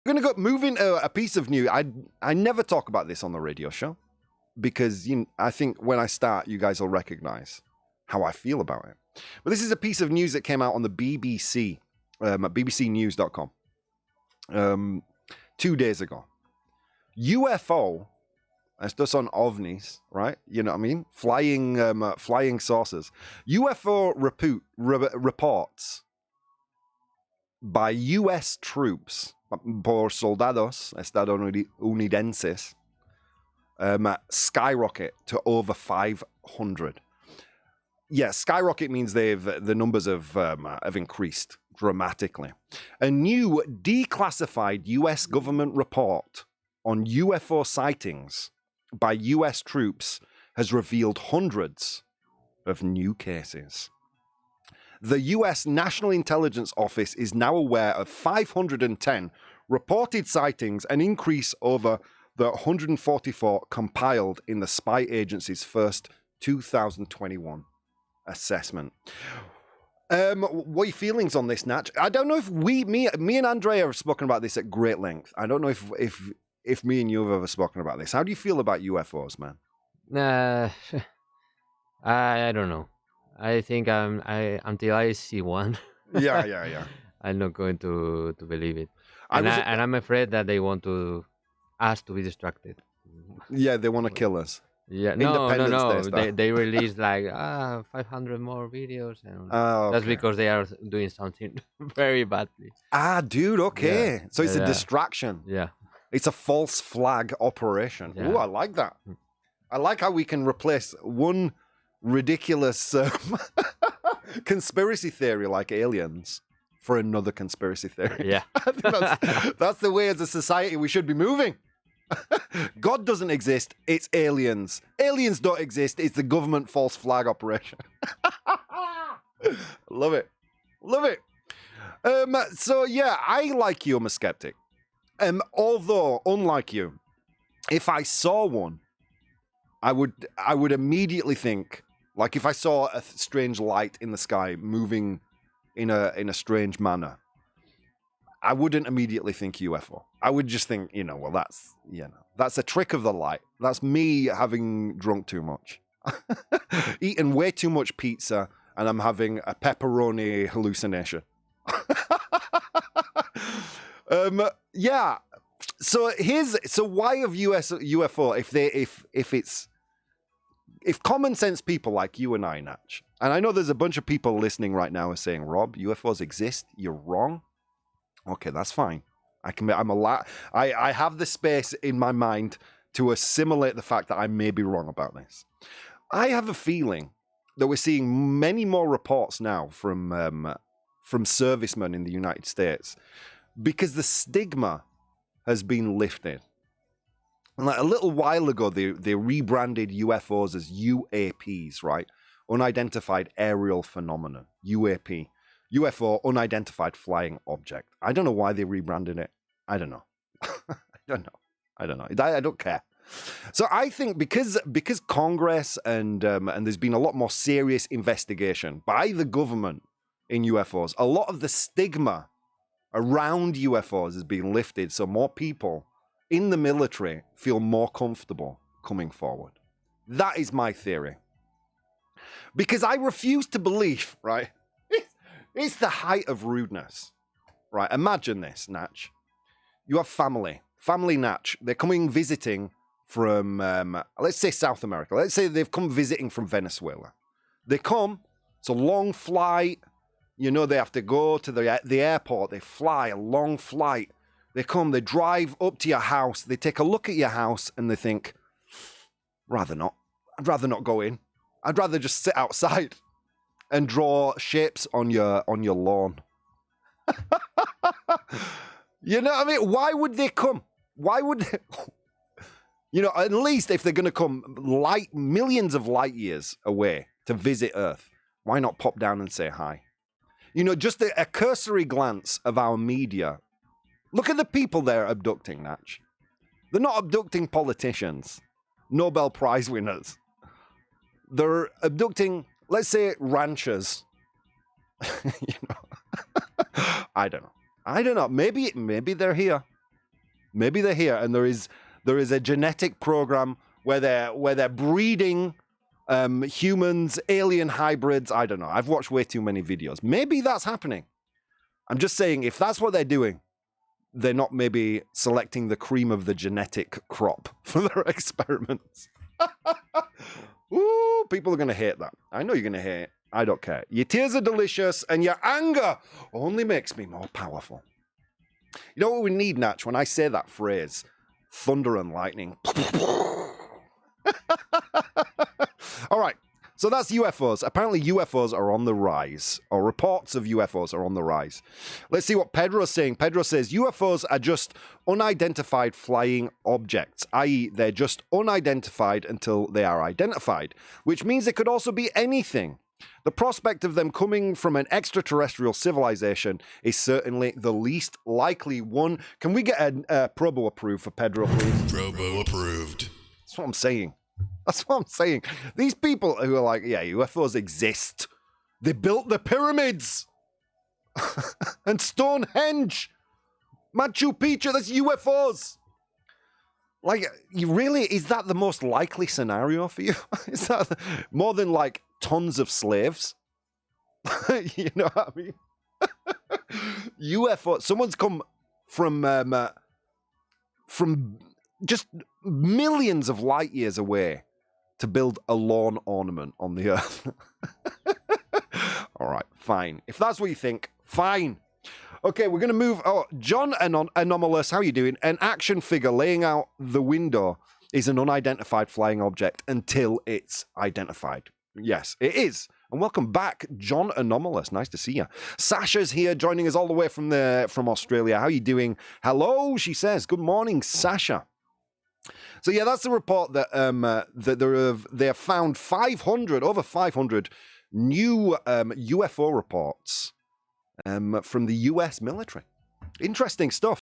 We're going to go moving a piece of news. I never talk about this on the radio show because I think when I start, you guys will recognize how I feel about it. But this is a piece of news that came out on the BBC at bbcnews.com 2 days ago. UFO, estos son ovnis, right? You know what I mean? Flying saucers. UFO reports by U.S. troops por soldados estadounidenses skyrocket to over 500. Yeah, skyrocket means the numbers have increased dramatically. A new declassified U.S. government report on UFO sightings by U.S. troops has revealed hundreds of new cases. The U.S. National Intelligence Office is now aware of 510 reported sightings, an increase over the 144 compiled in the spy agency's first 2021 assessment. What are your feelings on this, Natch? I don't know if me and Andrea have spoken about this at great length. I don't know if me and you have ever spoken about this. How do you feel about UFOs, man? I don't know. I think until I see one. Yeah. I'm not going to believe it. And I'm afraid that they want us to be distracted. Yeah, they want to kill us. Yeah, no. They released like 500 more videos, and that's because they are doing something very badly. Dude, okay. Yeah. So it's a distraction. Yeah. It's a false flag operation. Yeah. Ooh, I like that. I like how we can replace one ridiculous conspiracy theory like aliens for another conspiracy theory. Yeah. I think that's the way as a society we should be moving. God doesn't exist, it's aliens. Aliens don't exist, it's the government false flag operation. Love it. So yeah, I like you, I'm a skeptic. Although, unlike you, if I saw one, I would immediately think, like if I saw a strange light in the sky moving in a strange manner, I wouldn't immediately think UFO. I would just think, that's a trick of the light. That's me having drunk too much. Eaten way too much pizza, and I'm having a pepperoni hallucination. Yeah. So why have UFO if common sense people like you and I, Natch, and I know there's a bunch of people listening right now are saying, Rob, UFOs exist, you're wrong. Okay, that's fine. I have the space in my mind to assimilate the fact that I may be wrong about this. I have a feeling that we're seeing many more reports now from servicemen in the United States because the stigma has been lifted. And like a little while ago, they rebranded UFOs as UAPs, right? Unidentified Aerial Phenomenon, UAP. UFO, Unidentified Flying Object. I don't know why they rebranded it. I don't know. I don't care. So I think because Congress and there's been a lot more serious investigation by the government in UFOs, a lot of the stigma around UFOs is being lifted, so more people in the military feel more comfortable coming forward. That is my theory. Because I refuse to believe, right? It's the height of rudeness, right? Imagine this, Natch. You have family, Natch. They're coming visiting from, let's say South America. Let's say they've come visiting from Venezuela. They come, it's a long flight. They have to go to the airport. They fly a long flight. They come, they drive up to your house. They take a look at your house and they think, rather not. I'd rather not go in. I'd rather just sit outside and draw shapes on your lawn. You know what I mean? Why would they come? Why would they? At least if they're going to come millions of light years away to visit Earth, why not pop down and say hi? Just a cursory glance of our media. Look at the people they're abducting, Natch. They're not abducting politicians, Nobel Prize winners. They're abducting, let's say, ranchers. I don't know. Maybe they're here. Maybe they're here, and there is a genetic program where they're breeding humans, alien hybrids. I don't know. I've watched way too many videos. Maybe that's happening. I'm just saying, if that's what they're doing, they're not maybe selecting the cream of the genetic crop for their experiments. Ooh, people are going to hate that. I know you're going to hate it. I don't care. Your tears are delicious, and your anger only makes me more powerful. You know what we need, Natch, when I say that phrase? Thunder and lightning. All right. So that's UFOs. Apparently UFOs are on the rise, or reports of UFOs are on the rise. Let's see what Pedro's saying. Pedro says UFOs are just unidentified flying objects, i.e. they're just unidentified until they are identified, which means it could also be anything. The prospect of them coming from an extraterrestrial civilization is certainly the least likely one. Can we get a Probo approved for Pedro, please? Probo approved. That's what I'm saying. That's what I'm saying. These people who are like, yeah, UFOs exist. They built the pyramids. And Stonehenge. Machu Picchu, that's UFOs. Like, you really, is that the most likely scenario for you? Is that more than like tons of slaves? You know what I mean? UFO, someone's come from just millions of light years away to build a lawn ornament on the earth. All right, fine. If that's what you think, fine. Okay, we're going to move. Oh, John Anomalous, how are you doing? An action figure laying out the window is an unidentified flying object until it's identified. Yes, it is. And welcome back, John Anomalous. Nice to see you. Sasha's here, joining us all the way from Australia. How are you doing? Hello, she says. Good morning, Sasha. So yeah, that's the report that that they have found over 500 new UFO reports from the US military. Interesting stuff.